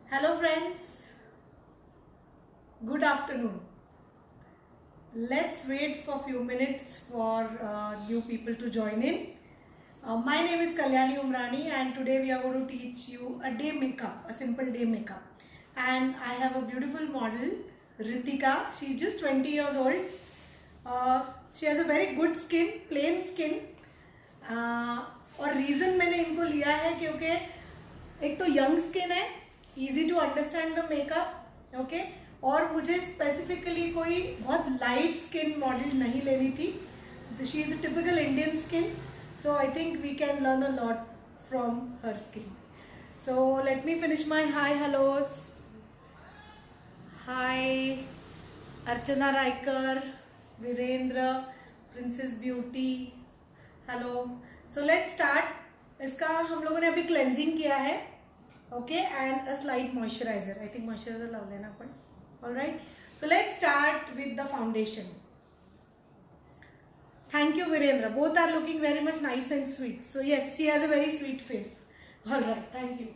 Hello friends, good afternoon. Let's wait for a few minutes for new people to join in. My name is Kalyani Umrani and today we are going to teach you a day makeup, a simple day makeup. And I have a beautiful model, Ritika. She's just 20 years old. She has a very good skin, plain skin. और reason मैंने इनको लिया है क्योंकि एक तो young skin है, easy to understand the makeup, okay, और मुझे स्पेसिफिकली कोई बहुत लाइट स्किन मॉडल नहीं लेनी थी. She is a typical Indian skin, so I think we can learn a lot from her skin. So let me finish my hi hellos. Hi Archana Raikar, Virendra, Princess Beauty, hello. So let's start. इसका हम लोगों ने अभी cleansing किया है, okay, and a slight moisturiser. I think moisturiser लग लेना अपन. Alright, so let's start with the foundation. Thank you, Virendra. Both are looking very much nice and sweet. So yes, she has a very sweet face. All right, thank you.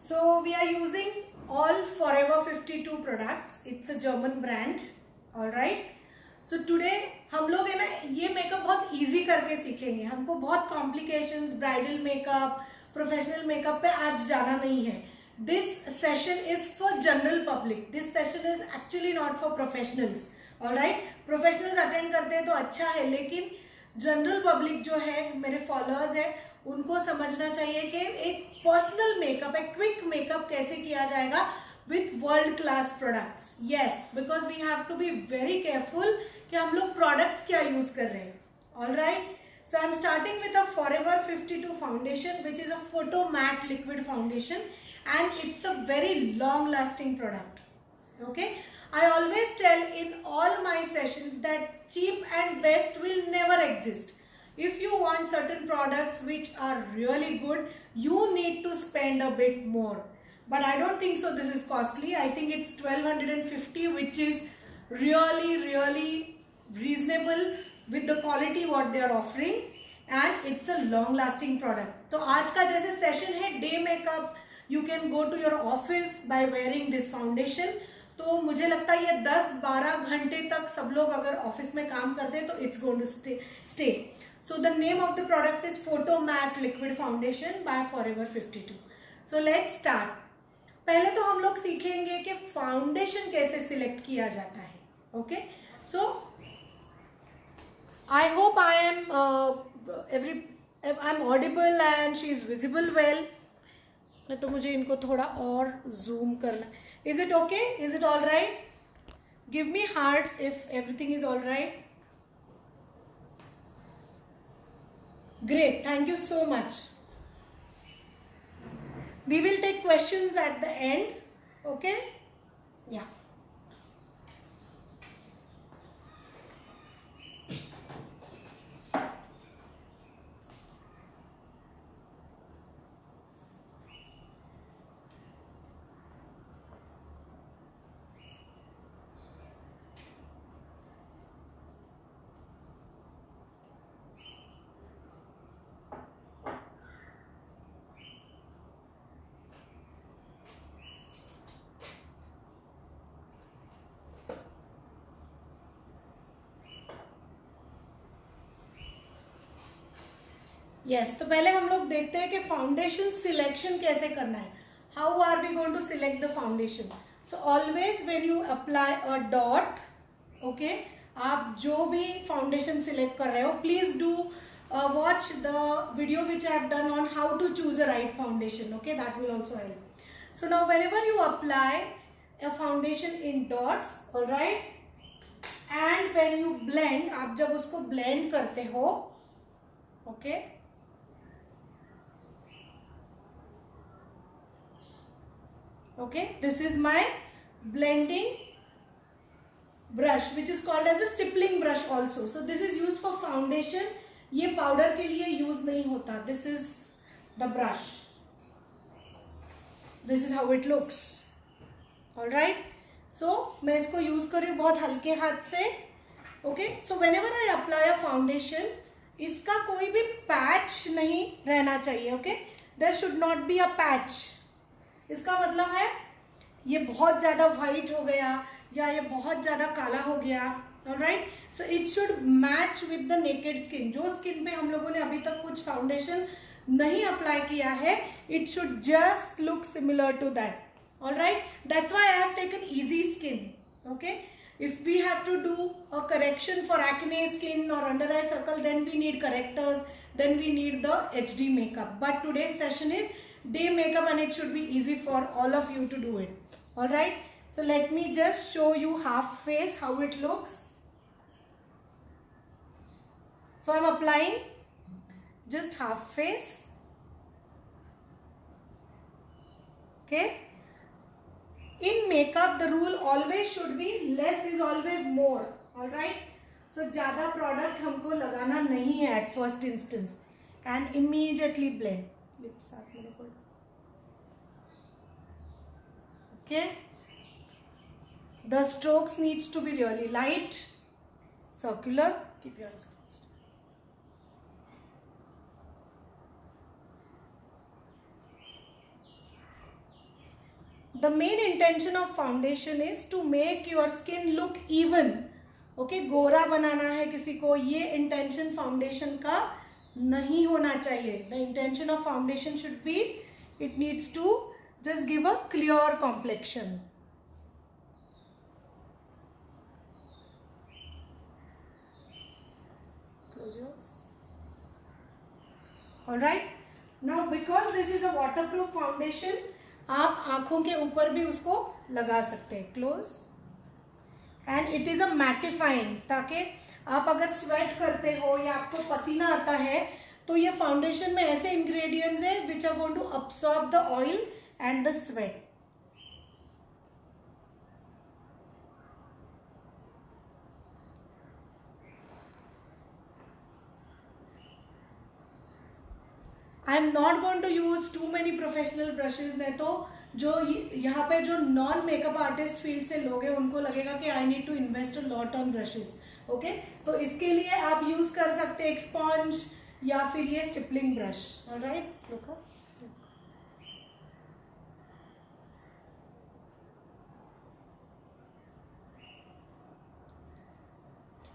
So we are using all Forever 52 products. It's a German brand. All right. So today हम लोग है ना ये makeup बहुत easy करके सीखेंगे. हमको बहुत complications, bridal makeup, professional makeup पे आज जाना नहीं है. This session is for general public. This session is actually not for professionals. Alright, professionals attend करते हैं तो अच्छा है, लेकिन जनरल पब्लिक जो है, मेरे फॉलोअर्स है, उनको समझना चाहिए कि एक पर्सनल मेकअप, एक क्विक मेकअप कैसे किया जाएगा with world class products. Yes, because we have to be very careful कि हम लोग प्रोडक्ट्स क्या यूज कर रहे हैं. Alright, so I'm starting with a Forever 52 foundation, which is a photo matte liquid foundation, and it's a very long lasting product. Okay, I always tell in all my sessions that cheap and best will never exist. If you want certain products which are really good, you need to spend a bit more, but I don't think so this is costly. I think it's 1250, which is really reasonable with the quality what they are offering, and it's a long lasting product. तो आज का जैसे session है day makeup, you can go to your office by wearing this foundation. तो मुझे लगता है ये 10-12 घंटे तक सब लोग अगर ऑफिस में काम करते हैं तो it's going to stay. So the name of the product is Photo Matte Liquid Foundation by Forever 52. So let's start. पहले तो हम लोग सीखेंगे कि फाउंडेशन कैसे सिलेक्ट किया जाता है. Okay, so I hope I am I'm audible and she is visible well. नहीं तो मुझे इनको थोड़ा और zoom करना. Is it okay? Is it all right? Give me hearts if everything is all right. Great, thank you so much. We will take questions at the end. Okay? Yeah. Yes, तो पहले हम लोग देखते हैं कि foundation selection कैसे करना है. How are we going to select the foundation. So always when you apply a dot, okay, आप जो भी फाउंडेशन सिलेक्ट कर रहे हो, please do watch the video which I have done on how to choose a right foundation. Okay, that will also help. So now whenever you apply a foundation in dots, alright, and when you blend, आप जब उसको blend करते हो, okay, okay, this is my blending brush which is called as a stippling brush also. So this is used for foundation. ये powder के लिए use नहीं होता. This is the brush. This is how it looks. All right. So मैं इसको use कर रही हूँ बहुत हल्के हाथ से. Okay. So whenever I apply a foundation, इसका कोई भी पैच नहीं रहना चाहिए. Okay. There should not be a patch. इसका मतलब है ये बहुत ज़्यादा वाइट हो गया या ये बहुत ज़्यादा काला हो गया. Alright, so it should match with the naked skin. जो स्किन पे हम लोगों ने अभी तक कुछ फाउंडेशन नहीं अप्लाई किया है, it should just look similar to that. Alright, that's why I have taken easy skin. Okay, if we have to do a correction for acne skin or under eye circle, then we need correctors, then we need the HD makeup. But today's session is day makeup and it should be easy for all of you to do it. Alright, so let me just show you half face how it looks. So I'm applying just half face. Okay, in makeup the rule always should be less is always more. All right, so ज़्यादा product हमको लगाना नहीं है at first instance and immediately blend. Lips साथ मेरे को. Okay, the strokes needs to be really light, circular. Keep your eyes closed. The main intention of foundation is to make your skin look even. Okay, गोरा बनाना है किसी को, ये intention foundation का नहीं होना चाहिए. The intention of foundation should be, it needs to just give a clear complexion. Close yours. All right. Now because this is a waterproof foundation, आप आंखों के ऊपर भी उसको लगा सकते हैं. Close. And it is a mattifying, ताकि आप अगर स्वेट करते हो या आपको पसीना आता है तो ये फाउंडेशन में ऐसे इंग्रेडिएंट्स है which are going to absorb the oil and the sweat. I am not going to use too many professional brushes. नहीं तो जो यहाँ पे जो नॉन मेकअप आर्टिस्ट फील्ड से लोग हैं उनको लगेगा कि I need to invest a lot on brushes. Okay, तो इसके लिए आप यूज कर सकते हैं एक स्पॉन्ज या फिर ये stippling brush. Alright, look up.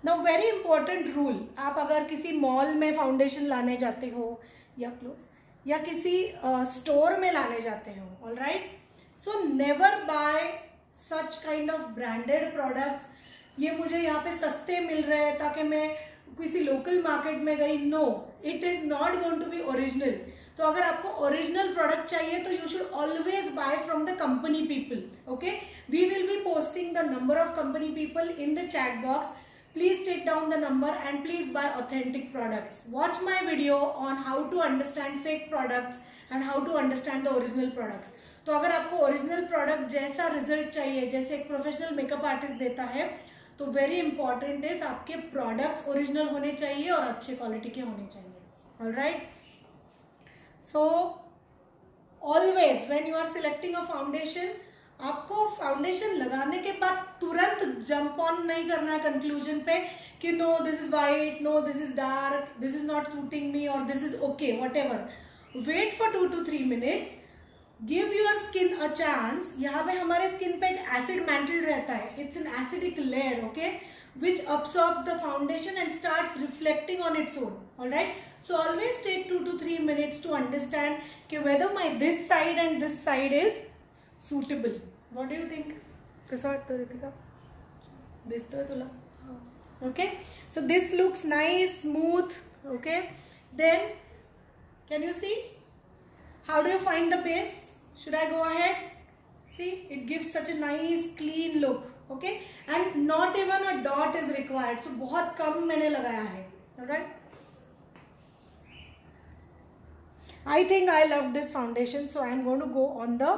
Now very important rule, आप अगर किसी मॉल में फाउंडेशन लाने जाते हो या क्लोज या किसी स्टोर में लाने जाते हो, all right, so never bye such kind of branded products. ये मुझे यहाँ पे सस्ते मिल रहे हैं ताकि मैं किसी लोकल मार्केट में गई. No, it is not going to be original. तो अगर आपको ओरिजिनल प्रोडक्ट चाहिए तो you should always buy from the company people. Okay, we will be posting the number of company people in the chat box. Please take down the number and please buy authentic products. Watch my video on how to understand fake products and how to understand the original products. तो अगर आपको original product जैसा result चाहिए जैसे एक professional makeup artist देता है, तो वेरी इंपॉर्टेंट इज आपके प्रोडक्ट्स ओरिजिनल होने चाहिए और अच्छे क्वालिटी के होने चाहिए. Alright, so always when you are selecting a foundation, आपको फाउंडेशन लगाने के बाद तुरंत जंप ऑन नहीं करना है कंक्लूजन पे कि no this is white, no this is dark, this is not suiting me और this is okay, whatever. Wait for 2 to 3 minutes. Give your skin a chance. यहाँ पे हमारे स्किन पे एक एसिड मैंटल रहता है. It's an acidic layer, okay, which absorbs the foundation and starts reflecting on its own. All right, so always take 2 to 3 minutes to understand कि whether my this side and this side is suitable. What do you think? कैसा वाटतं रितिका? दिसतोय तुला? Okay, so this looks nice, smooth. Okay, then can you see? How do you find the base? Should I go ahead? See, it gives such a nice clean look. Okay, and not even a dot is required. So बहुत कम मैंने लगाया है. Alright, I think I love this foundation, so I am going to go on the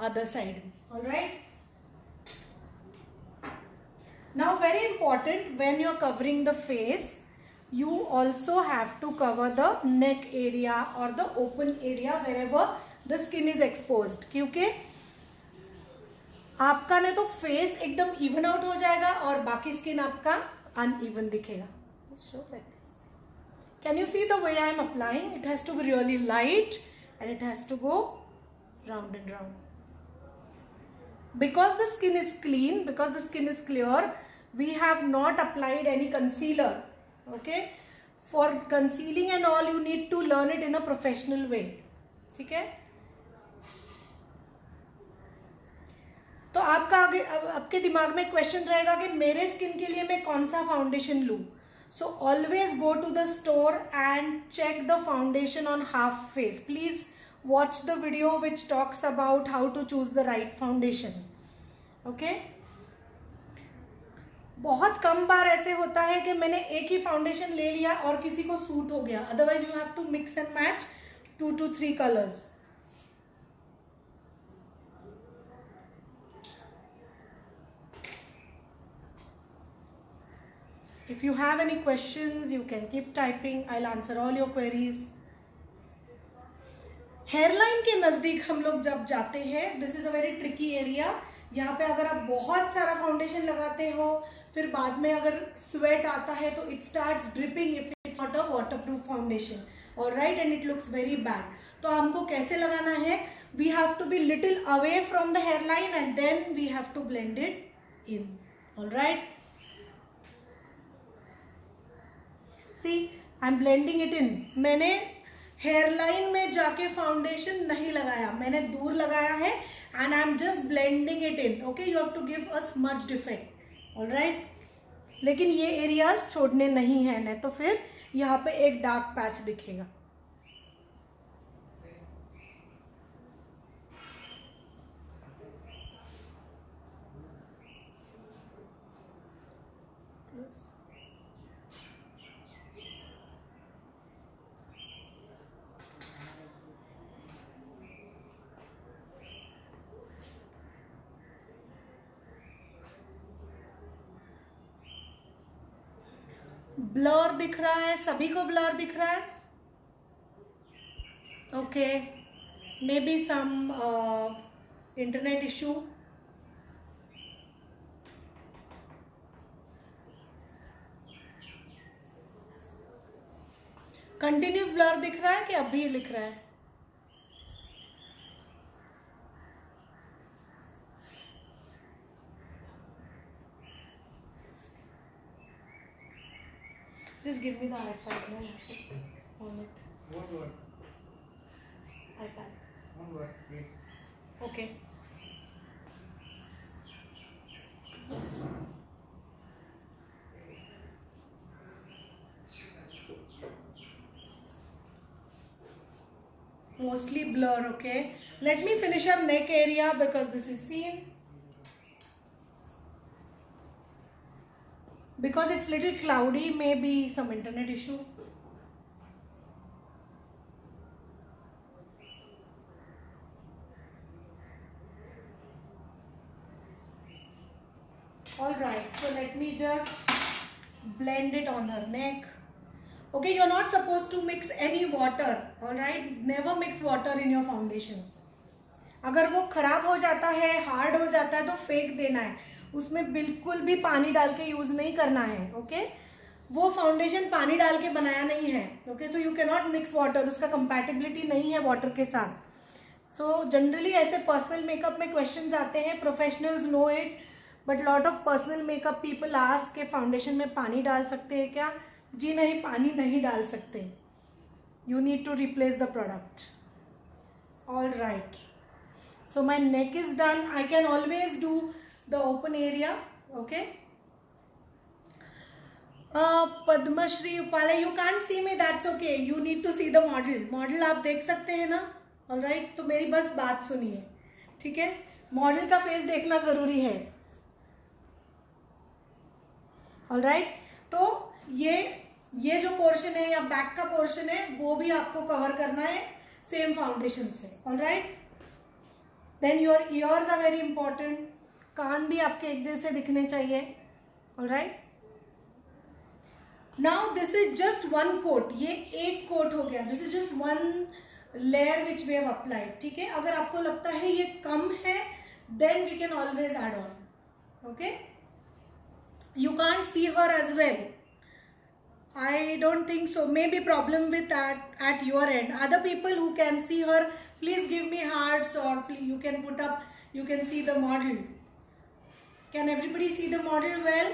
other side. All right, now very important, when you are covering the face, you also have to cover the neck area or the open area wherever the skin is exposed. क्योंकि आपका ना तो face एकदम even out हो जाएगा और बाकी skin आपका अनइवन दिखेगा. Can you see the way I am applying? It has to be really light and it has to go round and round. because the skin is clean, because the skin is clear, we have not applied any concealer. Okay, for concealing and all you need to learn it in a professional way. ठीक है, तो आपका आगे आपके दिमाग में question रहेगा कि मेरे स्किन के लिए मैं कौन सा फाउंडेशन लूँ. So always go to the store and check the foundation on half face. Please watch the video which talks about how to choose the right foundation. Okay? बहुत कम बार ऐसे होता है कि मैंने एक ही फाउंडेशन ले लिया और किसी को सूट हो गया. Otherwise you have to mix and match 2 to 3 colors. If you have any questions, you can keep typing. I'll answer all your queries. Hairline के नज़दीक हम लोग जब जाते हैं, this is a very tricky area. यहाँ पे अगर आप बहुत सारा फाउंडेशन लगाते हो, फिर बाद में अगर स्वेट आता है तो it starts dripping if it's not a waterproof foundation. Alright, and it looks very bad. तो हमको कैसे लगाना है? We have to be little away from the hairline and then we have to blend it in. Alright, See, I'm blending it in. मैंने hairline में जाके foundation नहीं लगाया, मैंने दूर लगाया है and I'm just blending it in. Okay, you have to give a smudged effect. All right? लेकिन ये एरियाज छोड़ने नहीं है, नहीं तो फिर यहाँ पे एक डार्क पैच दिखेगा. ब्लर दिख रहा है? सभी को ब्लर दिख रहा है? Okay, maybe some internet issue. Continuous blur दिख रहा है कि अभी लिख रहा है? Just give me the iPad. No, on it. What? iPad. What? Okay. Mostly blur. Okay. Let me finish our neck area because this is seen. Because it's little cloudy, maybe some internet issue. Alright, so let me just blend it on her neck. Okay, you're not supposed to mix any water. Alright, never mix water in your foundation. अगर वो खराब हो जाता है, hard हो जाता है तो फेंक देना है. उसमें बिल्कुल भी पानी डाल के यूज नहीं करना है. ओके, वो फाउंडेशन पानी डाल के बनाया नहीं है. Okay, so you can not mix water, उसका कंपैटिबिलिटी नहीं है वाटर के साथ. सो जनरली ऐसे पर्सनल मेकअप में क्वेश्चंस आते हैं, professionals know it, but lot of personal makeup people ask के फाउंडेशन में पानी डाल सकते हैं क्या? जी नहीं, पानी नहीं डाल सकते. You need to replace the product. All right, so my neck is done. I can always do the open area. Okay, Padma Shri Upale, you can't see me, that's okay. You need to see the model आप देख सकते हैं ना? All right, तो मेरी बस बात सुनिए, ठीक है? मॉडल का फेस देखना जरूरी है. All right, तो ये जो पोर्शन है या बैक का पोर्शन है वो भी आपको कवर करना है सेम फाउंडेशन से. All right, then your ears are very important. कान भी आपके एक जैसे दिखने चाहिए. Alright, now this is just one coat. ये एक कोट हो गया. This is just one layer which we have applied. ठीक है, अगर आपको लगता है ये कम है then we can always add on. Okay, you can't see her as well. I don't think so. Maybe problem with that at your end. Other people who can see her, please give me hearts, or please, you can put up you can see the model. Can everybody see the model well?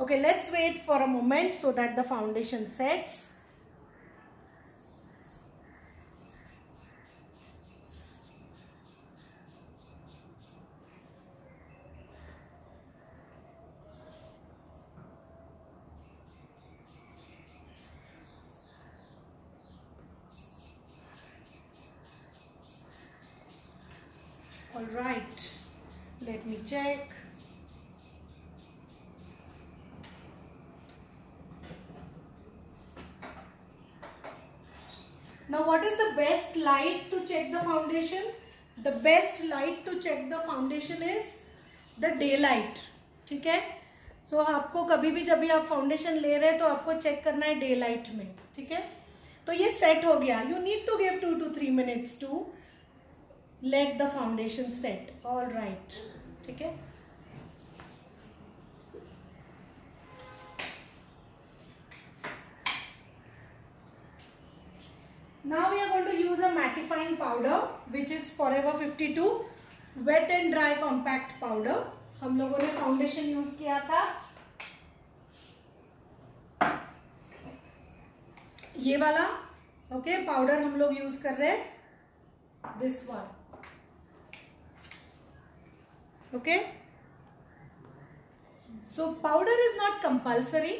Okay, let's wait for a moment so that the foundation sets. All right, let me check. Now, what is the best light to check the foundation? The best light to check the foundation is the daylight. ठीक है? So आपको कभी भी जब भी आप foundation ले रहे हैं तो आपको चेक करना है डे लाइट में. ठीक है? तो ये सेट हो गया. You need to give 2 to 3 minutes to let the foundation set. All right. ठीक है? Now we are going to use a mattifying powder which is Forever 52 wet and dry compact powder. हम लोगों ने foundation use किया था ये वाला. Okay, powder हम लोग यूज कर रहे हैं this one. Okay, so powder is not compulsory.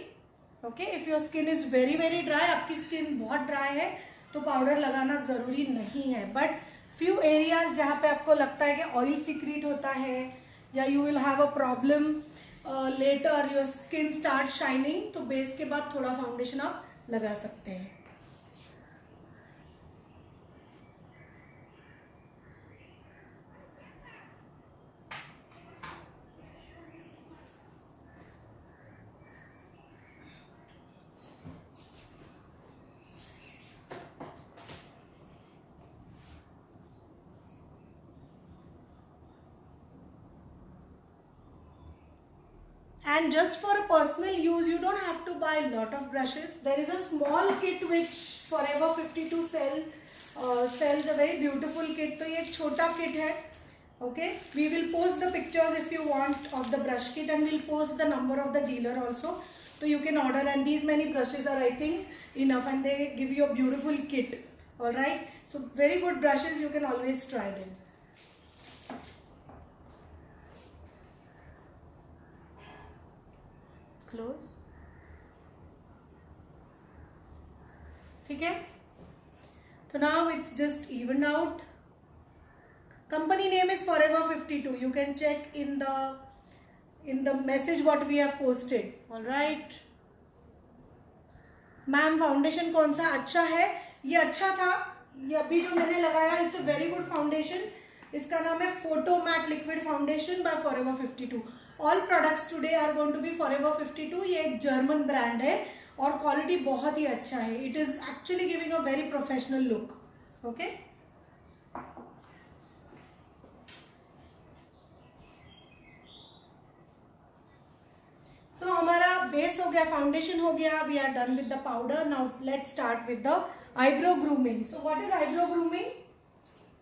Okay, if your skin is very very dry, आपकी स्किन बहुत ड्राई है तो पाउडर लगाना जरूरी नहीं है. बट फ्यू एरियाज जहाँ पे आपको लगता है कि ऑयल सीक्रेट होता है या you will have a problem later, your skin start shining, तो बेस के बाद थोड़ा फाउंडेशन आप लगा सकते हैं. And just for a personal use, you don't have to buy a lot of brushes. There is a small kit which Forever 52 sells a very beautiful kit. तो ये एक छोटा kit है. Okay, we will post the pictures if you want of the brush kit, and we'll post the number of the dealer also. So you can order, and these many brushes are, I think, enough, and they give you a beautiful kit. All right, so very good brushes. You can always try them. Close. ठीक है, so now it's just evened out. Company name is Forever 52. You can check in the message what we have posted. All right. Ma'am foundation कौन सा अच्छा है? ये अच्छा था. ये अभी जो मैंने लगाया, it's a very good foundation. इसका नाम है photo matte liquid foundation by Forever 52. All products today are going to be Forever 52. ये एक जर्मन ब्रांड है और क्वालिटी बहुत ही अच्छा है. It is actually giving a very professional look. Okay, so हमारा बेस हो गया, फाउंडेशन हो गया. We are done with the powder. Now let's start with the eyebrow grooming. So what is eyebrow grooming?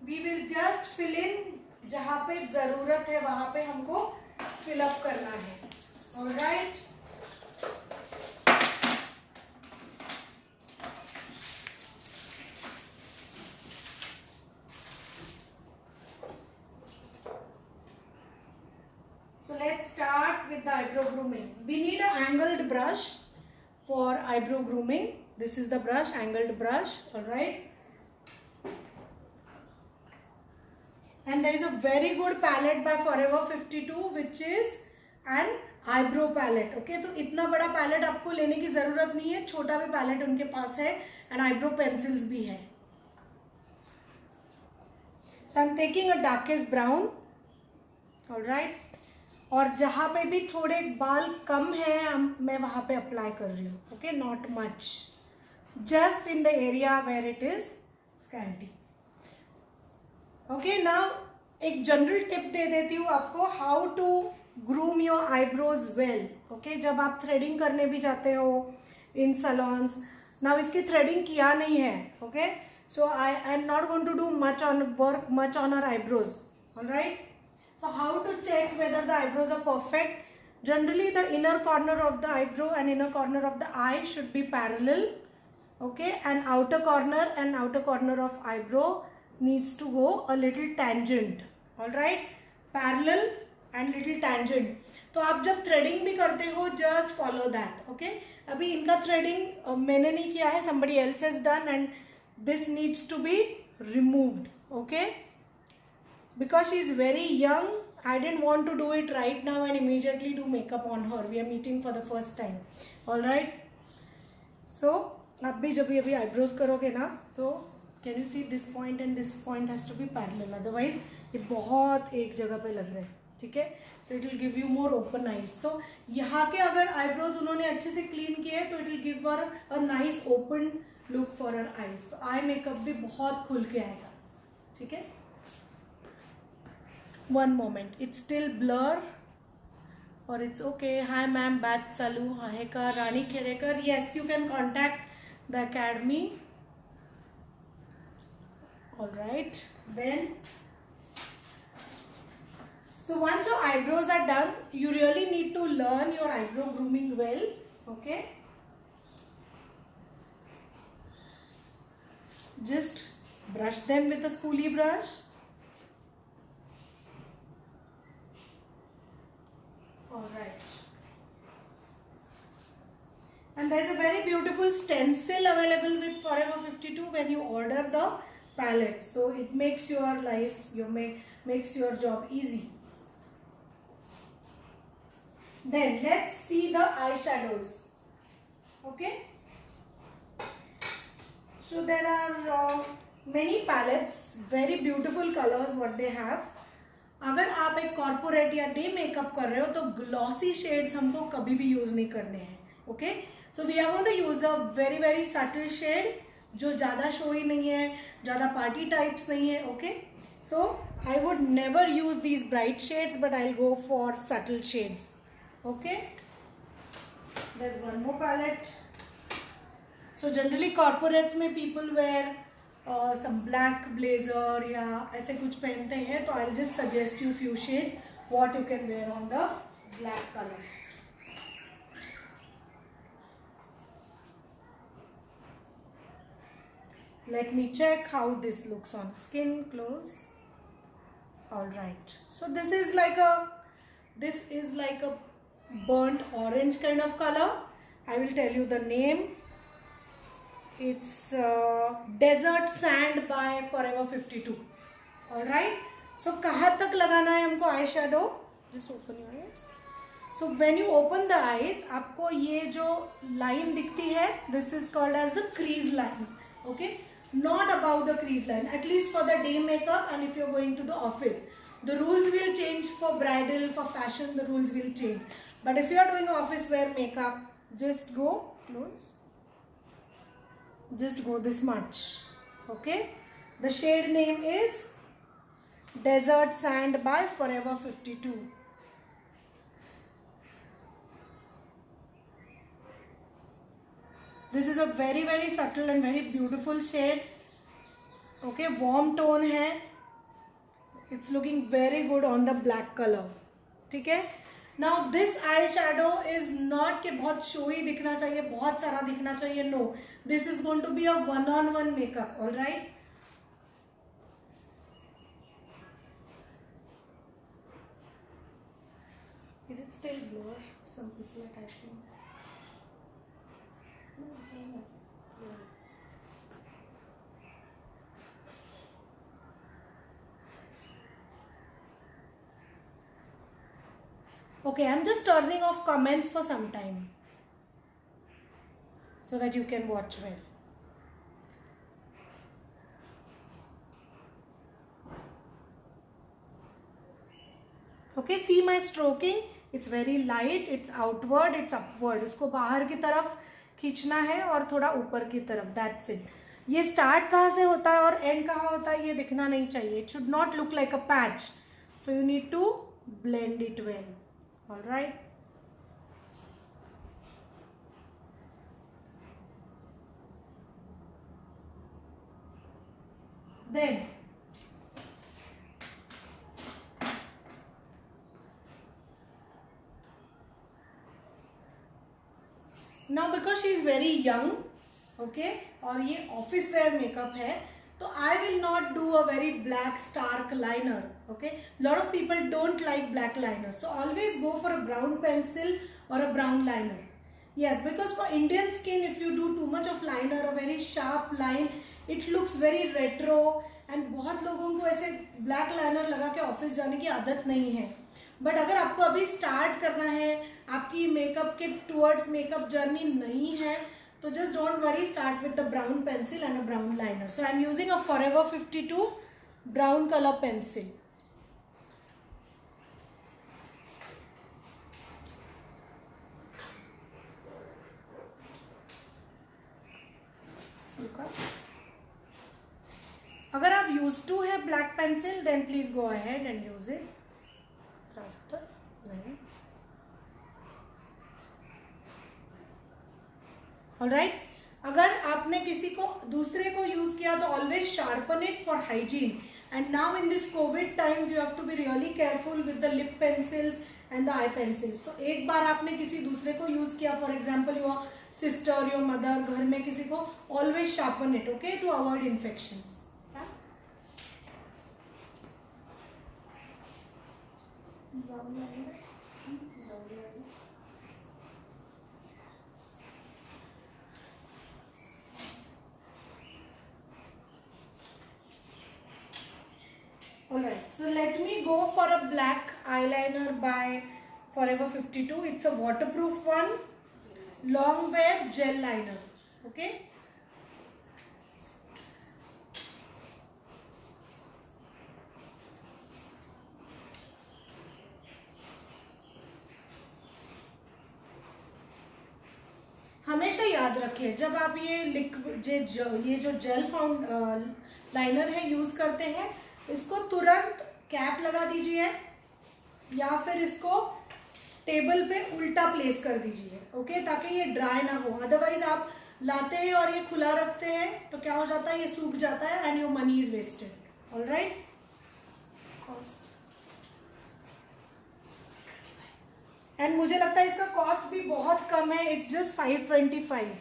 We will just fill in जहां पे जरूरत है वहां पे हमको फिल अप करना है. Alright, so let's start with the eyebrow grooming. We need an angled brush for eyebrow grooming. This is the brush, angled brush. All right, and there is a very good palette by Forever 52 which is an eyebrow palette. Okay, तो इतना बड़ा palette आपको लेने की जरूरत नहीं है, छोटा भी पैलेट उनके पास है, एंड आईब्रो पेंसिल्स भी है. So I am taking a darkest brown. Alright, और जहाँ पे भी थोड़े बाल कम है मैं वहाँ पे अप्लाई कर रही हूँ. Okay, not much, just in the area where it is scanty. Okay, now एक जनरल टिप दे देती हूँ आपको, how to groom your eyebrows well. Okay, जब आप थ्रेडिंग करने भी जाते हो इन सलॉन्स. नाउ इसकी थ्रेडिंग किया नहीं है. Okay, so I am not going to do much on work much on our eyebrows. Alright, so how to check whether the eyebrows are perfect? Generally the inner corner of the eyebrow and inner corner of the eye should be parallel. Okay, and outer corner of eyebrow needs to go a little tangent. All right, parallel and little tangent. तो आप जब threading भी करते हो just follow that. Okay, अभी इनका threading मैंने नहीं किया है, somebody else has done and this needs to be removed. Okay, because she is very young, I didn't want to do it right now and immediately do makeup on her. We are meeting for the first time. All right, so आप भी जब अभी eyebrows करोगे ना, तो can you see this point and this point has to be parallel, otherwise ये बहुत एक जगह पे लग रहे हैं. ठीक है, so it will give you more open eyes. तो यहाँ के अगर eyebrows उन्होंने अच्छे से clean किए तो it will give her a nice open look for her eyes. तो eye makeup भी बहुत खुल के आएगा. ठीक है, one moment, it's still blur or it's okay. Hi ma'am, batch chalu hai ka, Rani Kerekar. Yes, you can contact the academy. All right, then so once your eyebrows are done, you really need to learn your eyebrow grooming well. Okay, just brush them with a spoolie brush. Alright, and there is a very beautiful stencil available with Forever 52 when you order the palette, so it makes your life, makes your job easy. Then let's see the eyeshadows. Okay, so there are many palettes, very beautiful colors what they have. अगर आप एक corporate या day makeup कर रहे हो तो glossy shades हमको कभी भी यूज नहीं करने हैं. Okay, so we are going to use a very very subtle shade जो ज़्यादा शोई नहीं है, ज़्यादा पार्टी टाइप्स नहीं है. Okay, so I would never use these bright shades but I will go for subtle shades. Okay, there is one more palette. So generally corporates में people wear some black blazer या ऐसे कुछ पहनते हैं, तो I'll just suggest you few shades what you can wear on the black color. Let me check how this looks on skin close. All right, so this is like a burnt orange kind of color. I will tell you the name. It's Desert Sand by Forever 52. All right, so कहाँ तक लगाना है हमको eye shadow? Just open your eyes. So when you open the eyes, आपको ये जो line दिखती है, this is called as the crease line. Okay, not above the crease line, at least for the day makeup and if you're going to the office. The rules will change for bridal, for fashion, the rules will change. But if you are doing office wear makeup, just go close. Just go this much. Okay, the shade name is Desert Sand by Forever 52. This is a very very subtle and very beautiful shade. Okay, warm tone है. It's looking very good on the black color. ठीक है, now this eyeshadow is not कि बहुत showy दिखना चाहिए, बहुत सारा दिखना चाहिए. No, this is going to be a one-on-one makeup. All right. Is it still blur? Some people are typing. Okay, I'm just turning off comments for some time so that you can watch well. Okay, see my stroking. It's very light. It's outward. It's upward. उसको बाहर की तरफ खींचना है और थोड़ा ऊपर की तरफ. That's it. ये स्टार्ट कहाँ से होता है और एंड कहाँ होता है ये दिखना नहीं चाहिए. It should not look like a patch. So you need to blend it well. All right. Then now because she is very young, okay, और ये ऑफिस वेयर मेकअप है, तो I will not do a very black stark liner. Okay, lot of people don't like black liners, so always go for a brown pencil or a brown liner. Yes, because for Indian skin, if you do too much of liner, a very sharp line, it looks very retro. And बहुत लोगों को ऐसे black liner लगा के office जाने की आदत नहीं है. बट अगर आपको अभी स्टार्ट करना है, आपकी मेकअप के टूवर्ड्स मेकअप जर्नी नहीं है, तो just don't worry, start with the brown pencil and a brown liner. So I am using a Forever 52 brown color pencil. अगर आप यूज टू है black pencil, then please go ahead and use it. Alright. अगर आपने किसी को दूसरे को use किया तो always sharpen it for hygiene. And now in this covid times you have to be really careful with the lip pencils and the eye pencils. तो एक बार आपने किसी दूसरे को यूज किया, for example your sister, your mother, घर में किसी को, always sharpen it, okay, to avoid infection. Alright, so let me go for a black eyeliner by Forever 52. It's a waterproof one, long wear gel liner. Okay. हमेशा याद रखिए, जब आप ये लिक्विड ये जो जेल फाउंड लाइनर है use करते हैं, इसको तुरंत कैप लगा दीजिए या फिर इसको टेबल पे उल्टा प्लेस कर दीजिए, ओके, ताकि ये ड्राई ना हो. अदरवाइज आप लाते हैं और ये खुला रखते हैं तो क्या हो जाता है, ये सूख जाता है and your money is wasted. Alright. And मुझे लगता है इसका कॉस्ट भी बहुत कम है. It's just 525.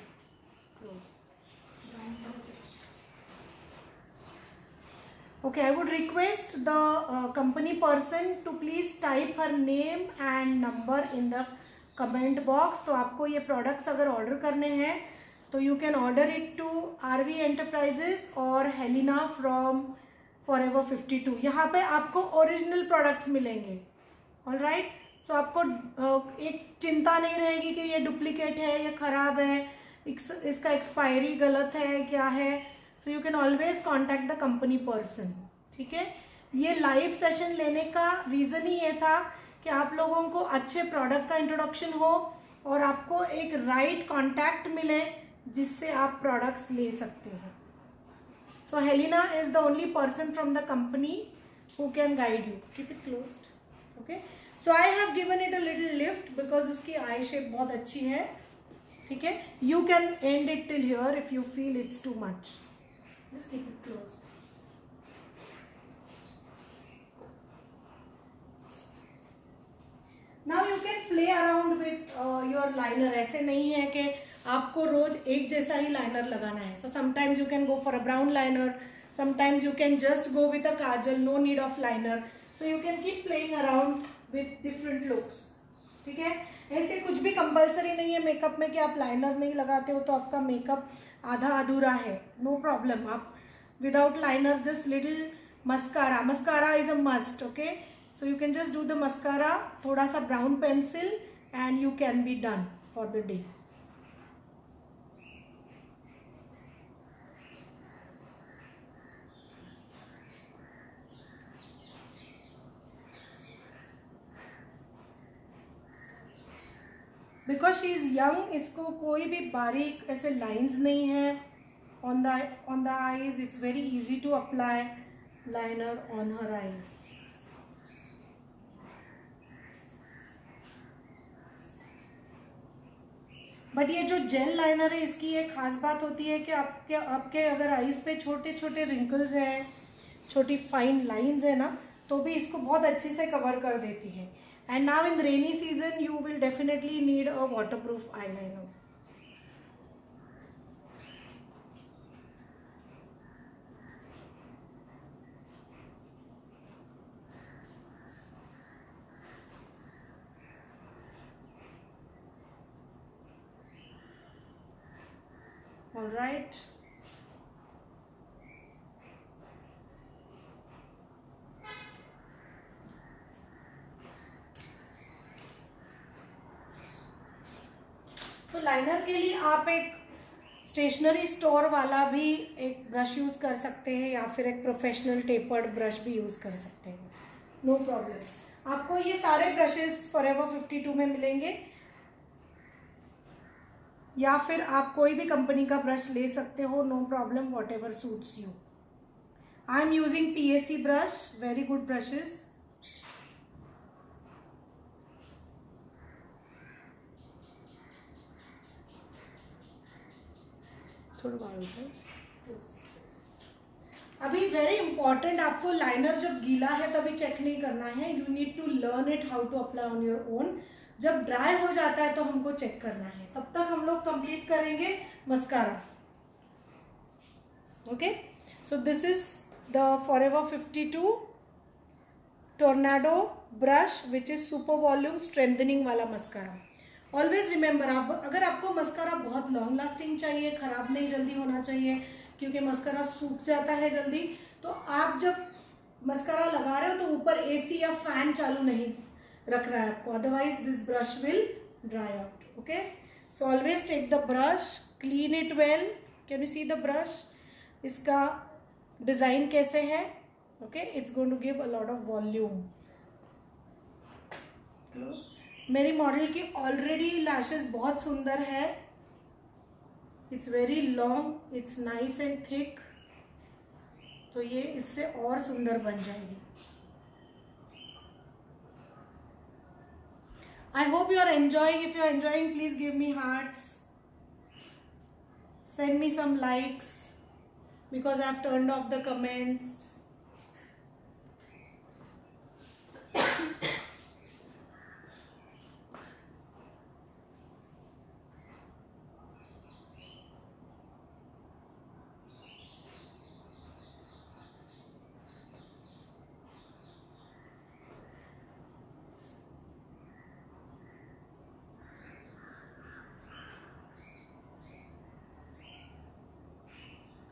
Okay, I would request the company person to please type her name and number in the comment box. तो आपको ये products अगर order करने हैं तो you can order it to RV Enterprises और Helena from Forever 52. यहाँ पे आपको original products मिलेंगे. All right. So आपको एक चिंता नहीं रहेगी कि ये duplicate है, ये खराब है, इसका expiry गलत है, क्या है. So you can always contact the company person. ठीक है. ये लाइव सेशन लेने का रीज़न ही ये था कि आप लोगों को अच्छे प्रोडक्ट का इंट्रोडक्शन हो और आपको एक राइट कॉन्टैक्ट मिले जिससे आप प्रोडक्ट्स ले सकते हैं. So Helena is the only person from the company who can guide you. Keep it closed. Okay. So I have given it a little lift because उसकी आई शेप बहुत अच्छी है. ठीक है. You can end it till here if you feel it's too much. Just keep it closed. Now you can play around with your liner. ऐसे नहीं है कि आपको रोज एक जैसा ही लाइनर लगाना है. So sometimes you can go for a brown liner. Sometimes you can just go with a kajal. No need of liner. So you can keep playing around with different looks. ठीक है. ऐसे कुछ भी compulsory नहीं है makeup में कि आप लाइनर नहीं लगाते हो तो आपका मेकअप आधा अधूरा है. No problem. आप without liner just little mascara. Mascara is a must. Okay. So you can just do the mascara, थोड़ा सा brown pencil and you can be done for the day. Because she is young, इसको कोई भी बारीक ऐसे lines नहीं है on the on the eyes. It's very easy to apply liner on her eyes. But ये जो जेल लाइनर है इसकी एक खास बात होती है कि आपके अगर आईज पे छोटे छोटे रिंकल्स हैं, छोटी फाइन लाइंस है ना, तो भी इसको बहुत अच्छे से कवर कर देती है. And now in rainy season you will definitely need a waterproof eyeliner. All right. तो लाइनर के लिए आप एक स्टेशनरी स्टोर वाला भी एक ब्रश यूज कर सकते हैं या फिर एक प्रोफेशनल टेपर्ड ब्रश भी यूज कर सकते हैं. No problem. आपको ये सारे ब्रशेस फॉरएवर 52 में मिलेंगे या फिर आप कोई भी कंपनी का ब्रश ले सकते हो. No problem, whatever suits you. I am using PSC brush, very good brushes. अभी वेरी इंपॉर्टेंट, आपको लाइनर जब गीला है तभी चेक नहीं करना है. You need to learn it how to apply on your own. जब ड्राई हो जाता है तो हमको चेक करना है. तब तक हम लोग कंप्लीट करेंगे mascara. Okay, so this is the forever 52 tornado brush which is super volume strengthening वाला मस्कारा. ऑलवेज रिमेंबर, आप अगर आपको मस्कारा बहुत लॉन्ग लास्टिंग चाहिए, खराब नहीं जल्दी होना चाहिए क्योंकि मस्कारा सूख जाता है जल्दी, तो आप जब मस्कारा लगा रहे हो तो ऊपर AC या फैन चालू नहीं रखना है आपको, otherwise this brush will dry out. Okay, so always take the brush, clean it well. Can you see the brush? इसका डिजाइन कैसे है? Okay, it's going to give a lot of volume. Close. मेरी model की already lashes बहुत सुंदर है. It's very long, it's nice and thick, तो ये इससे और सुंदर बन जाएगी. I hope you are enjoying. If you are enjoying, please give me hearts. Send me some likes because I have turned off the comments.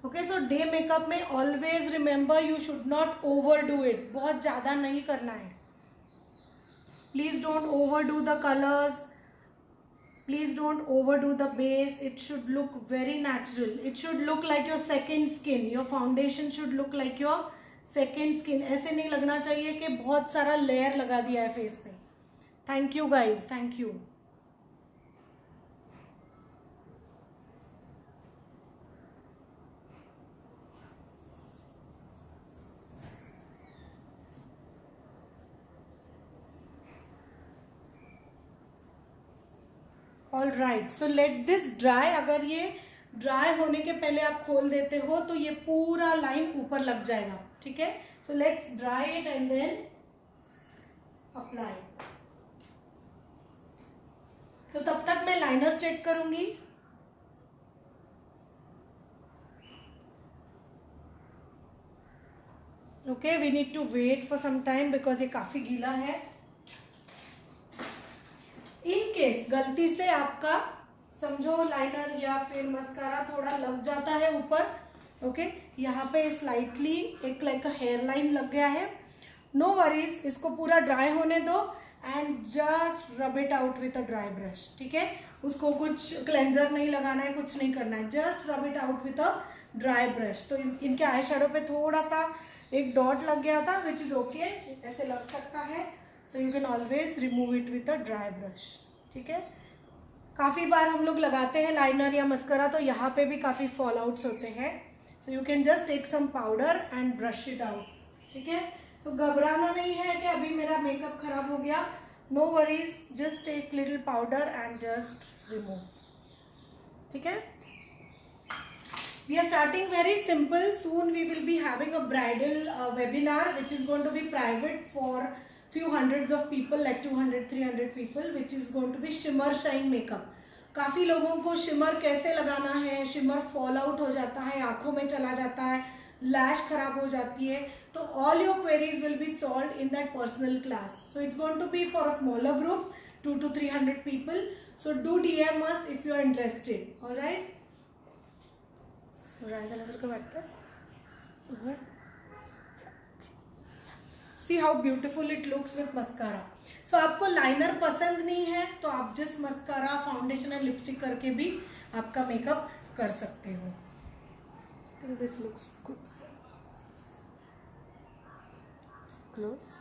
Okay, so day makeup में always remember you should not overdo it. बहुत ज़्यादा नहीं करना है. Please don't overdo the colours, please don't overdo the base. It should look very natural. It should look like your second skin. Your foundation should look like your second skin. ऐसे नहीं लगना चाहिए कि बहुत सारा लेयर लगा दिया है फेस पे. Thank you guys, thank you. All right, so let this dry. अगर ये ड्राई होने के पहले आप खोल देते हो तो ये पूरा लाइन ऊपर लग जाएगा. ठीक है, so let's dry it and then apply. तो तब तक मैं लाइनर चेक करूंगी. Okay, we need to wait for some time because ये काफी गीला है. इन केस गलती से आपका समझो लाइनर या फिर मस्कारा थोड़ा लग जाता है ऊपर, ओके, यहाँ पे स्लाइटली एक लाइक हेयर लाइन लग गया है, नो वरीज. इसको पूरा ड्राई होने दो and just rub it out with a dry brush. ठीक है, उसको कुछ क्लेंजर नहीं लगाना है, कुछ नहीं करना है, just rub it out with a dry brush. तो इनके आई शेडो पे थोड़ा सा एक डॉट लग गया था विच इज ओके, ऐसे लग सकता है. सो you can always remove it with a dry brush. ठीक है, काफ़ी बार हम लोग लगाते हैं लाइनर या मस्करा तो यहाँ पे भी काफ़ी फॉल आउट्स होते हैं. So you can just take some powder and brush it out. ठीक है? So घबराना नहीं है कि अभी मेरा मेकअप खराब हो गया. No worries, just take little powder and just remove. ठीक है? We are starting very simple. Soon we will be having a bridal webinar which is going to be private for few hundreds of people, like 200, 300 people, which is going to be shimmer shine makeup. काफ़ी लोगों को shimmer कैसे लगाना है, shimmer fall out हो जाता है, आंखों में चला जाता है, लैश खराब हो जाती है. तो all your queries will be solved in that personal class. So it's going to be for a smaller group, 200 to 300 people. So do DM us if you are interested. All right? See how beautiful it looks with mascara. So आपको liner पसंद नहीं है तो आप just mascara, foundation and lipstick करके भी आपका makeup कर सकते हो. I think this looks good. Close.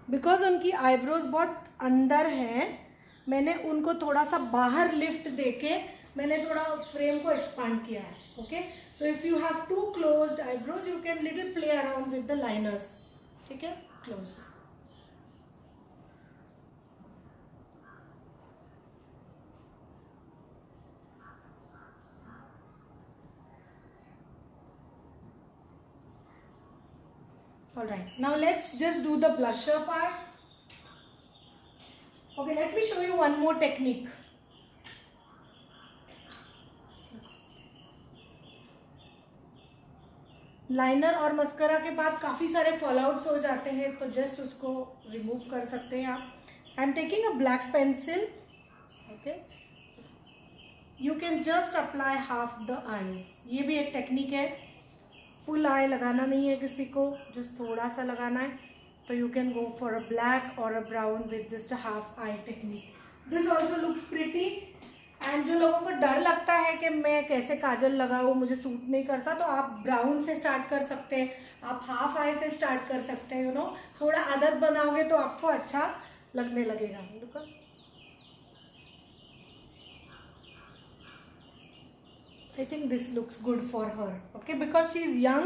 Because उनकी आईब्रोज बहुत अंदर हैं, मैंने उनको थोड़ा सा बाहर लिफ्ट देके मैंने थोड़ा फ्रेम को एक्सपांड किया है. Okay, so if you have too closed eyebrows you can little play around with the liners. ठीक है, close. All right, now let's just do the blusher part. Okay, let me show you one more technique. Liner और mascara के बाद काफ़ी सारे फॉलआउट्स हो जाते हैं तो जस्ट उसको रिमूव कर सकते हैं आप. आई am taking a black pencil. Okay, you can just apply half the eyes. ये भी एक टेक्निक है. फुल आई लगाना नहीं है किसी को, जस्ट थोड़ा सा लगाना है. तो you can go for a black और a brown with just a half eye technique. This also looks pretty. And जो लोगों को डर लगता है कि मैं कैसे काजल लगाऊँ, मुझे सूट नहीं करता, तो आप ब्राउन से स्टार्ट कर सकते हैं, आप हाफ आई से स्टार्ट कर सकते हैं. यू नो, थोड़ा आदत बनाओगे तो आपको अच्छा लगने लगेगा. Look, I think this looks good for her. Okay, because she is young,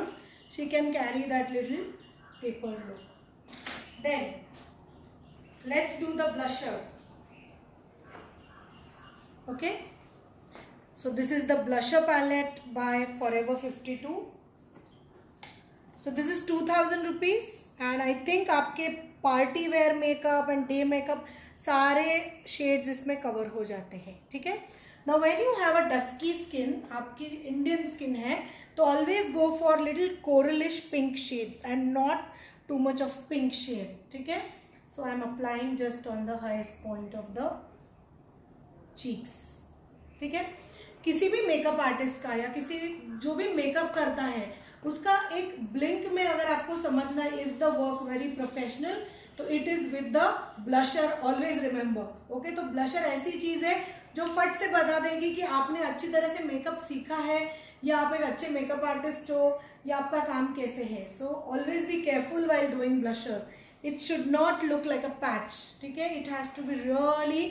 she can carry that little tapered look. Then let's do the blusher. Okay, so this is the blusher palette by Forever 52. So this is 2000 rupees and I think आपके party wear makeup and day makeup सारे shades इसमें cover हो जाते हैं. ठीक है. Now when you have a dusky skin, आपकी Indian skin है, तो always go for little coralish pink shades and not too much of pink shade. ठीक है. So I am applying just on the highest point of the cheeks. ठीक है. किसी भी makeup artist का या किसी जो भी मेकअप करता है उसका एक ब्लिंक में अगर आपको समझना है is the work very professional, तो it is with the blusher. Always remember. Okay, तो ब्लशर ऐसी चीज है जो फट से बता देगी कि आपने अच्छी तरह से मेकअप सीखा है या आप एक अच्छे मेकअप आर्टिस्ट हो या आपका काम कैसे है. So always be careful while doing blusher. It should not look like a patch. ठीक है, it has to be really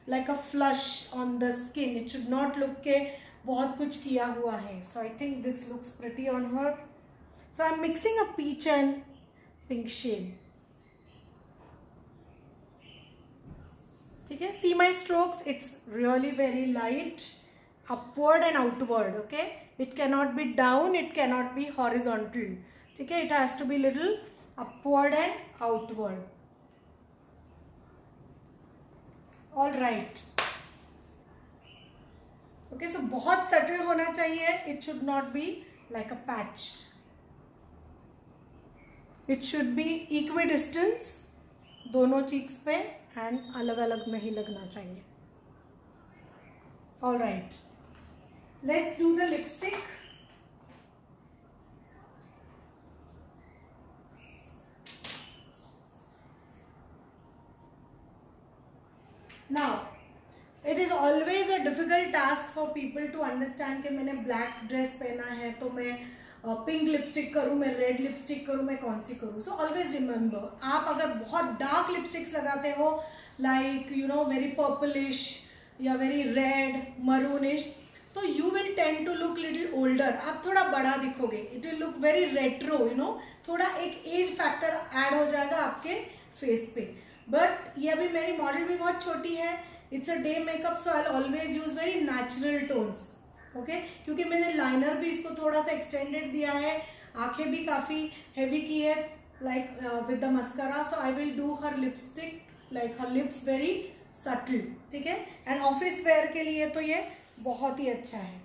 like a flush on the skin. It should not look के बहुत कुछ किया हुआ है. So I think this looks pretty on her. So I am mixing a peach and pink shade. ठीक है, see my strokes, it's really very light, upward and outward. Okay, it cannot be down, it cannot be horizontal. ठीक है, it has to be little upward and outward. All right. Okay, so बहुत subtle होना चाहिए. It should not be like a patch. It should be equidistance दोनों cheeks पे and अलग अलग नहीं लगना चाहिए. All right, let's do the lipstick. Now it is always a difficult task for people to understand कि मैंने black dress पहना है तो मैं पिंक लिपस्टिक करूँ, मैं रेड लिपस्टिक करूँ, मैं कौन सी करूँ. सो ऑलवेज रिमेंबर, आप अगर बहुत डार्क लिपस्टिक्स लगाते हो like you know very purplish या वेरी रेड मरूनिश, तो you will tend to look little older. आप थोड़ा बड़ा दिखोगे. It will look very retro, you know, थोड़ा एक एज फैक्टर ऐड हो जाएगा आपके फेस पे. बट ये अभी मेरी मॉडल भी बहुत छोटी है. It's a day makeup, so I always use very natural tones. Okay, क्योंकि मैंने लाइनर भी इसको थोड़ा सा एक्सटेंडेड दिया है, आंखें भी काफी हैवी की है like with the mascara. So I will do her lipstick like her lips very subtle. ठीक है, एंड ऑफिस वेयर के लिए तो ये बहुत ही अच्छा है.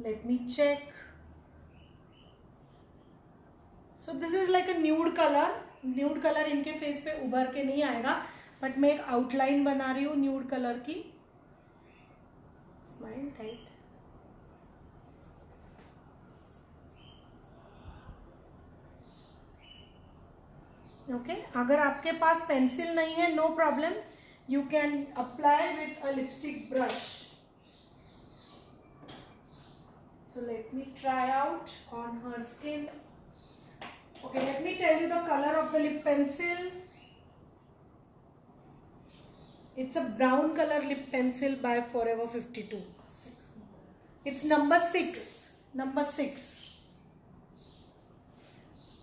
Let me check. So this is like a nude colour. Nude colour इनके फेस पे उभर के नहीं आएगा, बट मैं एक आउटलाइन बना रही हूँ न्यूड कलर की. Smile tight. ओके, अगर आपके पास पेंसिल नहीं है, no problem, you can apply with a lipstick brush. So let me try out on her skin. Okay, let me tell you the color of the lip pencil. It's a brown color lip pencil by Forever 52. It's number 6. Number 6.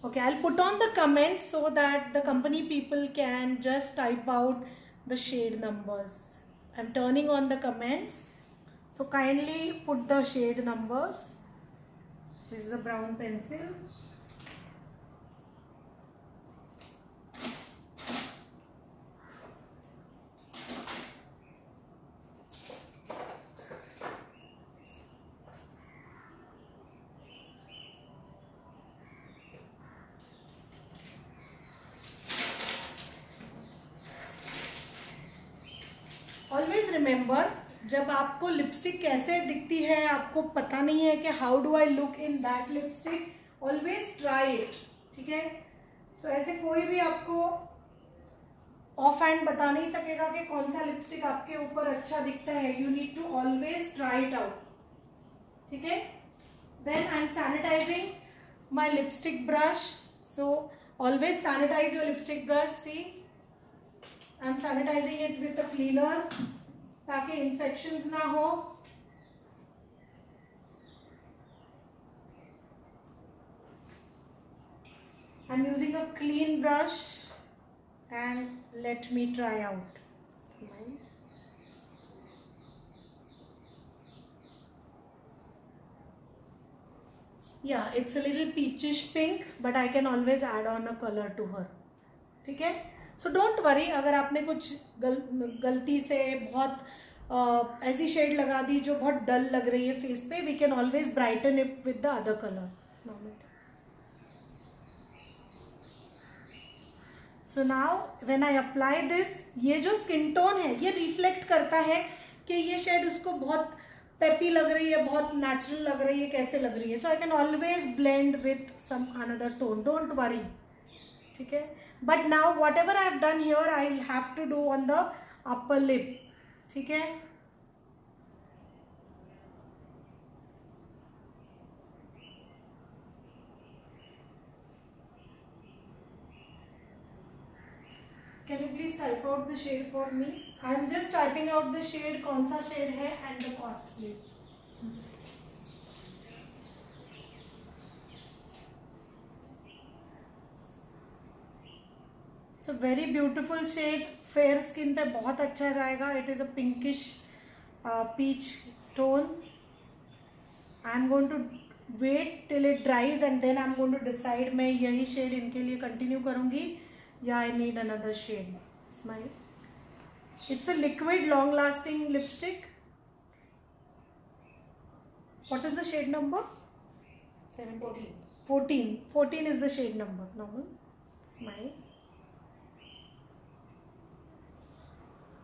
Okay, I'll put on the comments so that the company people can just type out the shade numbers. I'm turning on the comments. So kindly put the shade numbers. This is a brown pencil. Always remember, जब आपको lipstick कैसे दिखती है आपको पता नहीं है कि how do I look in that lipstick, always try it. ठीक है, सो ऐसे कोई भी आपको ऑफ हैंड बता नहीं सकेगा कि कौन सा लिपस्टिक आपके ऊपर अच्छा दिखता है. You need to always try it out. ठीक है, then I am sanitising my lipstick brush. So always sanitise your lipstick brush. See, I am sanitising it with a cleaner ताकि इन्फेक्शंस ना हो. I am using a clean brush and let me try out. Yeah, it's a little peachish pink, but I can always add on a color to her. ठीक है, so don't worry अगर आपने कुछ गलती से बहुत ऐसी शेड लगा दी जो बहुत डल लग रही है फेस पे. We can always brighten it with the other colour. So now when I apply this, ये जो स्किन टोन है ये रिफ्लेक्ट करता है कि ये शेड उसको बहुत पेपी लग रही है, बहुत नेचुरल लग रही है, कैसे लग रही है. So I can always blend with some another tone. Don't worry. ठीक है, but now whatever I have done here I will have to do on the upper lip. ठीक है, can you please type out the shade for me? I am just typing out the shade, कौन सा shade है and the cost please. So very beautiful shade, fair skin पे बहुत अच्छा जाएगा. It is a pinkish peach tone. I am going to wait till it dries and then I am going to decide मैं यही shade इनके लिए continue करूँगी या I need another shade. Smile. It's a liquid long lasting lipstick. What is the shade number? 14. 14. 14 is the shade number. Normal. Smile.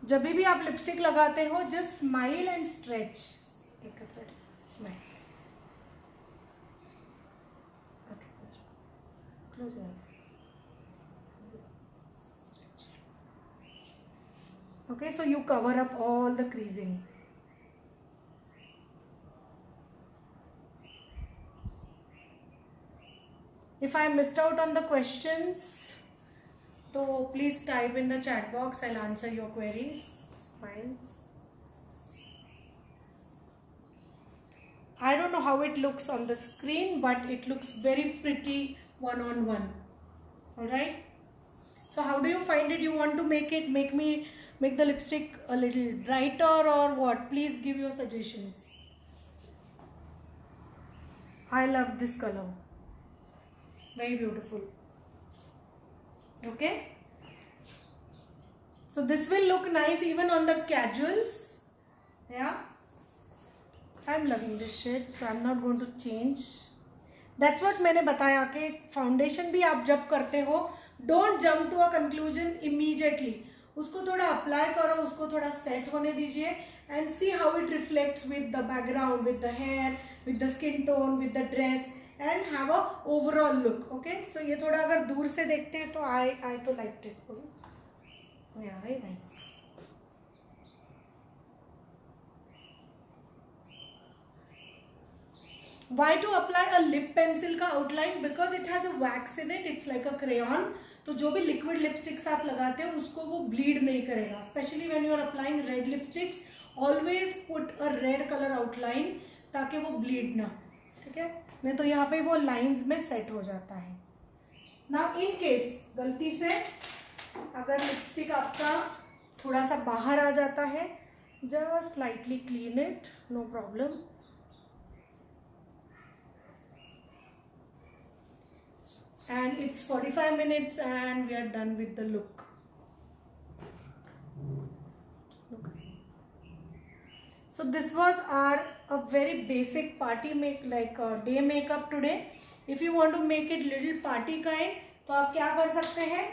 जब भी आप lipstick लगाते हो just smile and stretch. Smile. Okay. Close your eyes. Okay, so you cover up all the creasing. If I missed out on the questions, so please type in the chat box. I'll answer your queries. It's fine. I don't know how it looks on the screen, but it looks very pretty one-on-one. All right. So how do you find it? You want to make the lipstick a little brighter or what? Please give your suggestions. I love this color. Very beautiful. Okay. So this will look nice even on the casuals. Yeah. I'm loving this shade, so I'm not going to change. That's what मैंने बताया कि foundation भी आप जब करते हो, don't jump to a conclusion immediately. उसको थोड़ा अप्लाई करो, उसको थोड़ा सेट होने दीजिए and see how it reflects with the background, with the hair, with the skin tone, with the dress and have a overall look. Okay, so ये थोड़ा अगर दूर से देखते हैं तो I तो liked it. Yeah, very nice. Why to apply a lip pencil का outline? Because it has a wax in it. It's like a crayon. तो जो भी liquid lipsticks आप लगाते हो उसको वो bleed नहीं करेगा. Especially when you are applying red lipsticks, always put a red color outline ताकि वो bleed ना. ठीक है? नहीं तो यहाँ पे वो lines में set हो जाता है. Now in case गलती से अगर lipstick आपका थोड़ा सा बाहर आ जाता है, just slightly clean it. No problem. And it's 45 minutes and we are done with the look. So this was a very basic party day makeup today. If you want to make it little party kind, तो आप क्या कर सकते हैं?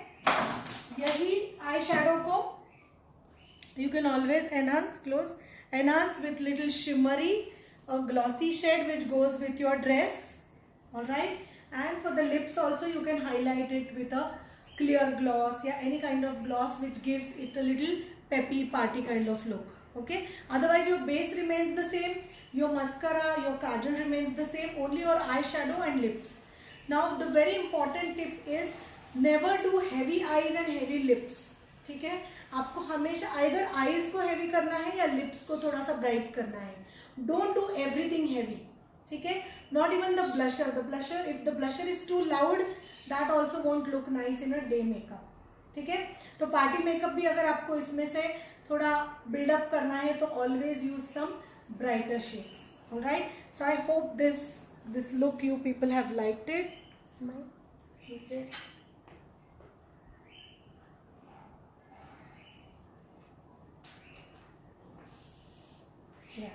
यही eye shadow को you can always enhance with little shimmery, a glossy shade which goes with your dress. All right. And for the lips also you can highlight it with a clear gloss या any kind of gloss which gives it a little peppy party kind of look. Okay. Otherwise your base remains the same, your mascara, your kajal remains the same, only your eyeshadow and lips. Now the very important tip is never do heavy eyes and heavy lips. ठीक है, आपको हमेशा either eyes को heavy करना है या lips को थोड़ा सा bright करना है. Don't do everything heavy. ठीक है, not even the blusher. If the blusher is too loud, that also won't look nice in a day makeup. ठीक है, तो party makeup भी अगर आपको इसमें से थोड़ा build up करना है तो always use some brighter shades. All right. So I hope this look you people have liked it. Smile. Yeah.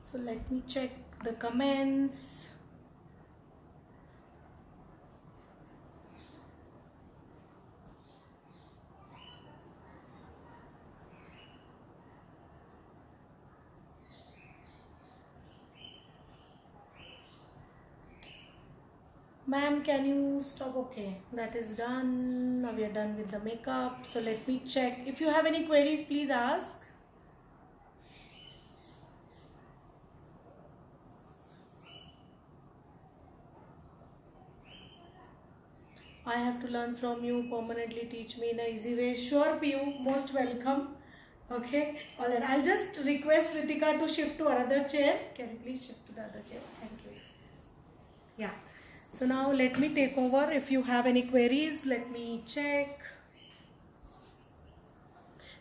So let me check the comments. Ma'am, can you stop? Okay, that is done. Now we are done with the makeup. So let me check. If you have any queries, please ask. I have to learn from you. Permanently teach me in an easy way. Sure, Piyu, most welcome. Okay, all right. I'll just request Ritika to shift to another chair. Can you please shift to the other chair? Thank you. Yeah. So now let me take over. If you have any queries, let me check.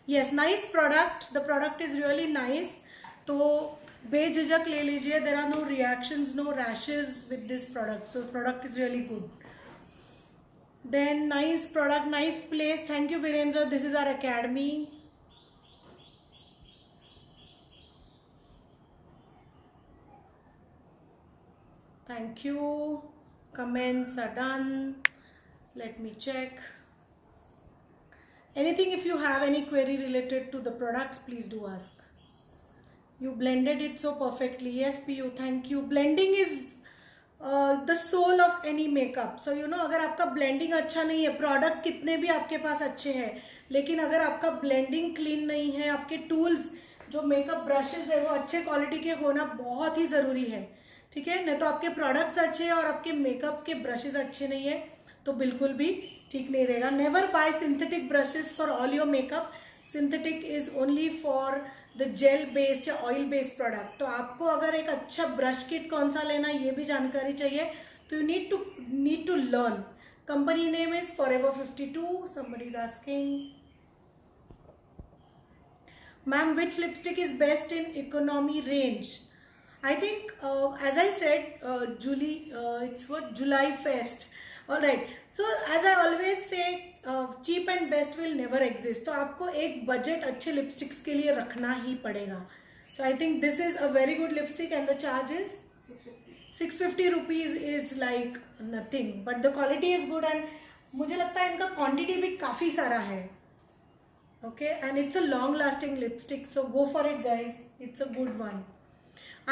Yes, nice product. The product is really nice. तो बेझिझक ले लीजिए. There are no reactions, no rashes with this product. So product is really good. Then nice product, nice place. Thank you, Virendra. This is our academy. Thank you. Comments are done. Let me check. Anything, if you have any query related to the products, please do ask. You blended it so perfectly. Yes, Piyu, thank you. Blending is the soul of any makeup. So you know, अगर आपका blending अच्छा नहीं है, product कितने भी आपके पास अच्छे हैं, लेकिन अगर आपका blending clean नहीं है, आपके tools जो makeup brushes है वो अच्छे quality के होना बहुत ही ज़रूरी है. ठीक है, नहीं तो आपके प्रोडक्ट्स अच्छे हैं और आपके मेकअप के ब्रशेस अच्छे नहीं है तो बिल्कुल भी ठीक नहीं रहेगा. Never bye synthetic brushes for all your makeup. Synthetic is only for the gel based या ऑयल बेस्ड प्रोडक्ट. तो आपको अगर एक अच्छा ब्रश किट कौन सा लेना ये भी जानकारी चाहिए तो you need to learn. Company name is Forever 52. Somebody is asking, ma'am, which lipstick is best in economy range? I think, as I said, it's what July Fest. All right. So as I always say, cheap and best will never exist. तो आपको एक budget अच्छे lipsticks के लिए रखना ही पड़ेगा. So I think this is a very good lipstick and the charge is 650 rupees is like nothing. But the quality is good and मुझे लगता है इनका quantity भी काफ़ी सारा है. Okay, and it's a long lasting lipstick, so go for it guys. It's a good one.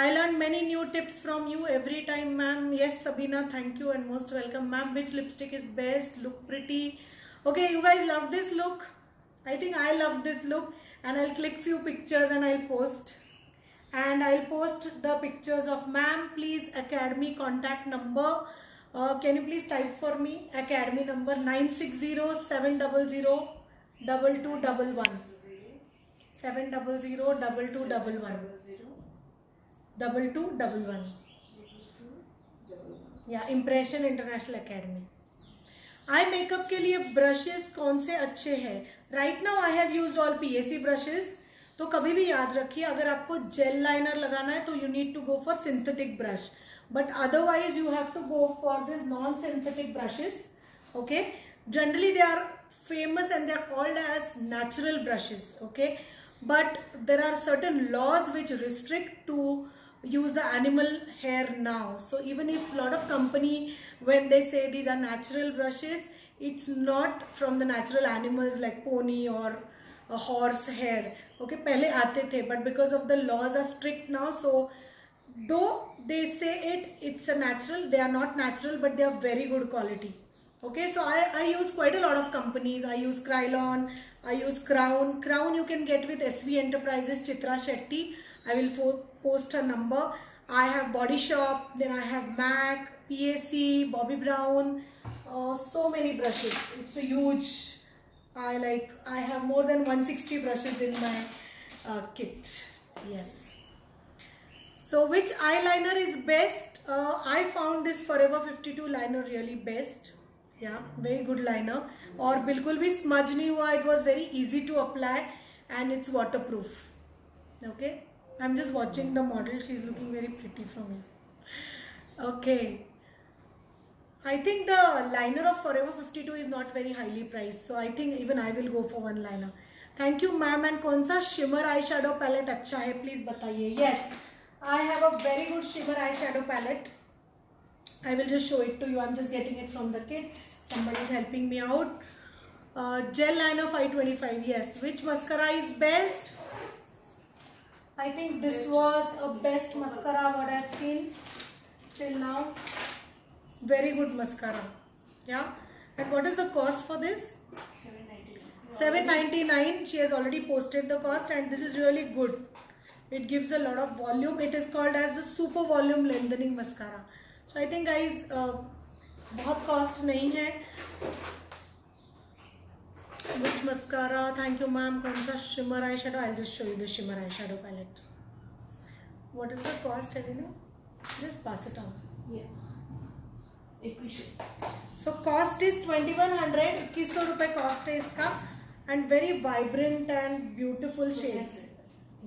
I learned many new tips from you every time, ma'am. Yes, Sabina, thank you and most welcome. Ma'am, which lipstick is best? Look pretty. Okay, you guys love this look? I think I love this look and I'll click few pictures and I'll post. And I'll post the pictures of ma'am. Please, Academy contact number. Can you please type for me? Academy number 960-700-2211. 700-2211. 2211. या impression international academy. Eye makeup के लिए brushes कौन से अच्छे हैं? Right now I have used all PAC brushes. तो कभी भी याद रखिए अगर आपको जेल लाइनर लगाना है तो you need to go for synthetic brush, but otherwise you have to go for this non synthetic brushes. Okay, generally they are famous and they are called as natural brushes. Okay, but there are certain laws which restrict to use the animal hair now. So even if a lot of company when they say these are natural brushes, it's not from the natural animals like pony or a horse hair. Okay, pehle aate the, but because of the laws are strict now, so though they say it's a natural, they are not natural, but they are very good quality. Okay, so I use quite a lot of companies. I use Krylon, I use Crown. Crown you can get with SV Enterprises, Chitra Shetty. I will post her number. I have Body Shop, then I have MAC, PAC, Bobbi Brown, so many brushes. It's a huge, I have more than 160 brushes in my kit. Yes. So which eyeliner is best? I found this Forever 52 liner really best. Yeah, very good liner. और बिल्कुल भी smudge नहीं हुआ. It was very easy to apply and it's waterproof. Okay, I'm just watching the model. She's looking very pretty for me. Okay, I think the liner of Forever 52 is not very highly priced, so I think even I will go for one liner. Thank you ma'am. And कौन सा shimmer eyeshadow palette अच्छा है please बताइए. Yes, I have a very good shimmer eyeshadow palette. I will just show it to you. I'm just getting it from the kit. Somebody is helping me out. Gel liner 525. Yes. Which mascara is best? I think this was a best mascara what I've seen till now. Very good mascara. Yeah. And what is the cost for this? 799. She has already posted the cost and this is really good. It gives a lot of volume. It is called as the super volume lengthening mascara. So I think guys, बहुत cost नहीं है. Which mascara? Thank you ma'am. कौन सा shimmer eyeshadow? I'll just show you the shimmer eyeshadow palette. What is the cost, Helena? Just pass it on. Yeah. So cost is 2100. 2100 रुपए cost है इसका. And very vibrant and beautiful shades.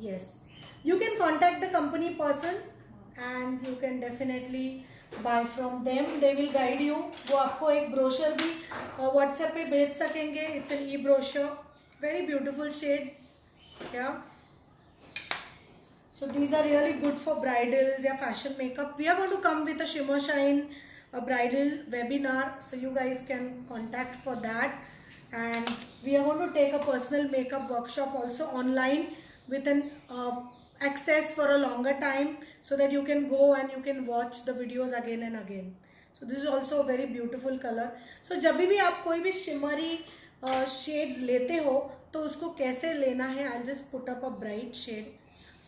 Yes. You can contact the company person and you can definitely buy from them. They will guide you. वो आपको एक brochure भी WhatsApp पे भेज सकेंगे. It's an e-brochure. Very beautiful shade. Yeah. So these are really good for bridals या fashion makeup. We are going to come with a shimmer shine, a bridal webinar. So you guys can contact for that. And we are going to take a personal makeup workshop also online with an access for a longer time so that you can go and you can watch the videos again and again. So this is also a very beautiful color. So जब भी आप कोई भी shimmery shades लेते हो तो उसको कैसे लेना है, I'll just put up a bright shade.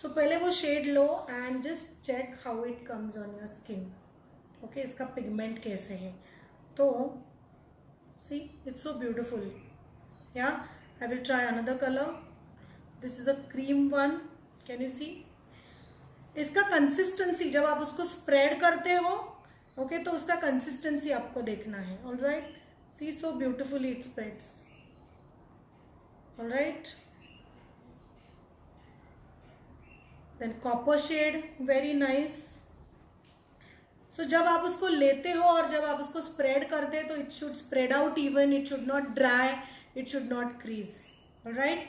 So पहले वो शेड लो and just check how it comes on your skin. Okay, इसका पिगमेंट कैसे है. तो सी इट्स सो ब्यूटिफुल. या I will try another colour. This is a cream one. Can you see इसका consistency जब आप उसको स्प्रेड करते हो. ओके, तो उसका कंसिस्टेंसी आपको देखना है. All right, see so beautifully it spreads. All right, then copper shade, very nice. So जब आप उसको लेते हो और जब आप उसको स्प्रेड करते हैं तो it should spread out even, it should not dry, it should not crease. All right,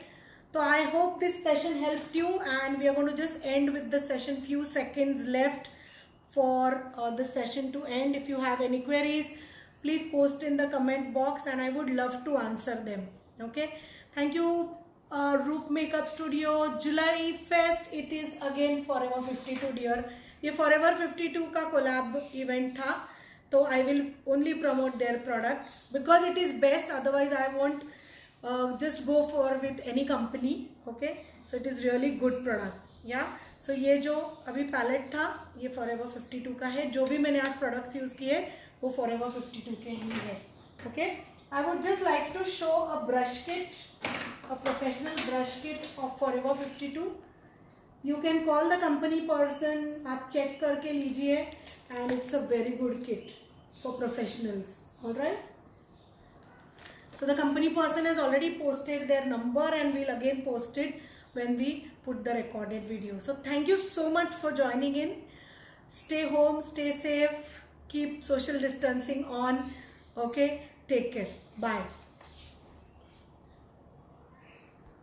so I hope this session helped you, and we are going to just end with the session. Few seconds left for the session to end. If you have any queries, please post in the comment box and I would love to answer them. Okay, thank you. Roop Makeup Studio July Fest, it is again Forever 52 dear. ये Forever 52 का collab event था, तो I will only promote their products because it is best. Otherwise I won't just go for with any company. Okay, so it is really good product. Yeah, so ये जो अभी palette था ये Forever 52 का है. जो भी मैंने आज प्रोडक्ट्स यूज़ किए वो Forever 52 के ही है. Okay, I would just like to show a brush kit, a professional brush kit of Forever 52. You can call the company person, आप चेक करके लीजिए, and it's a very good kit for professionals. All right. So the company person has already posted their number and we'll again post it when we put the recorded video. So thank you so much for joining in. Stay home, stay safe, keep social distancing on. Okay, take care. Bye.